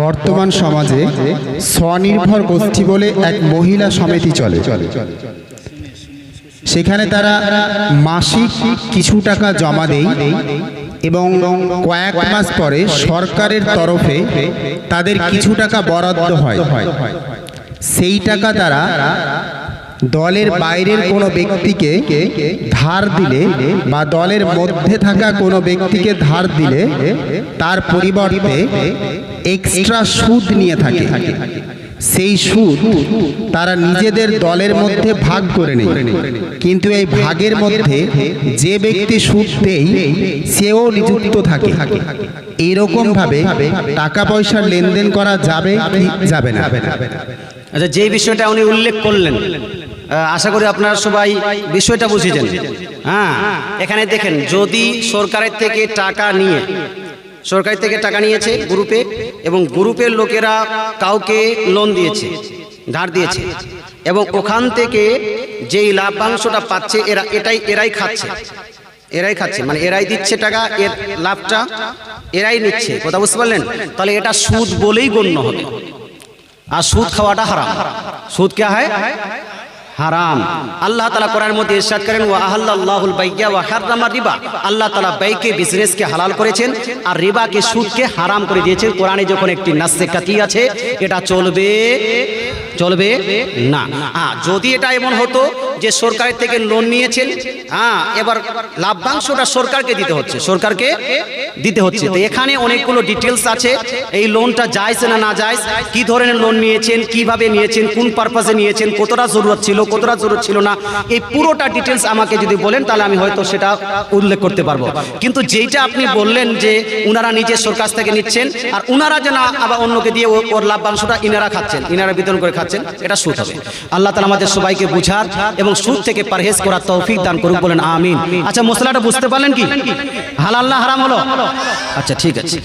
বর্তমান সমাজে স্বনির্ভর গোষ্ঠী বলে এক মহিলা সমিতি চলে। সেখানে তারা মাসিক কিছু টাকা জমা দেয় এবং কয়েক মাস পরে সরকারের তরফে তাদের কিছু টাকা বরাদ্দ হয়। সেই টাকা তারা দলের বাইরের কোনো ব্যক্তিকে ধার দিলে বা দলের মধ্যে থাকা কোনো ব্যক্তিকে ধার দিলে তার পরিবর্তে এক্সট্রা সুদ নিয়ে থাকে। সেই সুদ তারা নিজেদের দলের মধ্যে ভাগ করে নেয়, কিন্তু এই ভাগের মধ্যে যে ব্যক্তি সুদ দেয় সেও নিযুক্ত থাকে। এইরকম ভাবে টাকা পয়সার লেনদেন করা যাবে কি যাবে না? আচ্ছা, যে বিষয়টা উনি উল্লেখ করলেন, আশা করি আপনারা সবাই বিষয়টা বুঝেছেন। হ্যাঁ, এখানে দেখেন, যদি সরকারের থেকে টাকা নিয়েছে গ্রুপে, এবং গ্রুপের লোকেরা কাউকে লোন দিয়েছে, ধার দিয়েছে, এবং ওখান থেকে যেই লাভ্যাংশটা পাচ্ছে এরাই খাচ্ছে, মানে এরাই দিচ্ছে টাকা, এর লাভটা এরাই নিচ্ছে। কথা বুঝতে পারলেন? তাহলে এটা সুদ বলেই গণ্য হবে। আর সুদ খাওয়াটা হারাম। সুদ কে হয়? হারাম। আল্লাহ তাআলা কোরআনের মধ্যে ইরশাদ করেন, ওয়া আহাল্লাল্লাহুল বাইয়া ওয়া হাররামা রিবা। আল্লাহ তাআলা বাইকে, বিজনেসকে হালাল করেছেন আর রিবাকে, সুদকে হারাম করে দিয়েছেন। কোরআনে যখন একটি নাসে কাতি আছে, এটা চলবে না। যদি এটা এমন হতো যে সরকারের থেকে লোন নিয়েছেন, এবার লাভ্যাংশটা সরকারকে দিতে হচ্ছে, তো এখানে অনেকগুলো ডিটেলস আছে। এই লোনটা জায়েজ না না জায়েজ, কি ধরনের লোন নিয়েছেন, কিভাবে নিয়েছেন, কোন পারপাসে নিয়েছেন, কতটা জরুরত ছিল, কতটা জরুরত ছিল না, এই পুরোটা ডিটেলস আমাকে যদি বলেন তাহলে আমি হয়তো সেটা উল্লেখ করতে পারবো। কিন্তু যেটা আপনি বললেন যে উনারা নিজের সরকার থেকে নিচ্ছেন আর উনারা যেন আবার অন্যকে দিয়ে ওর লাভ্যাংশটা ইনারা বিতরণ করে খাচ্ছেন, এটা সুদ হবে। আল্লাহ তাআলা আমাদের সবাইকে বুঝার এবং সুদ থেকে পরহেজ করার তৌফিক দান করুক, বলেন আমিন। আচ্ছা, মশলাটা বুঝতে পারলেন কি? হালাল না হারাম হলো? আচ্ছা, ঠিক আছে।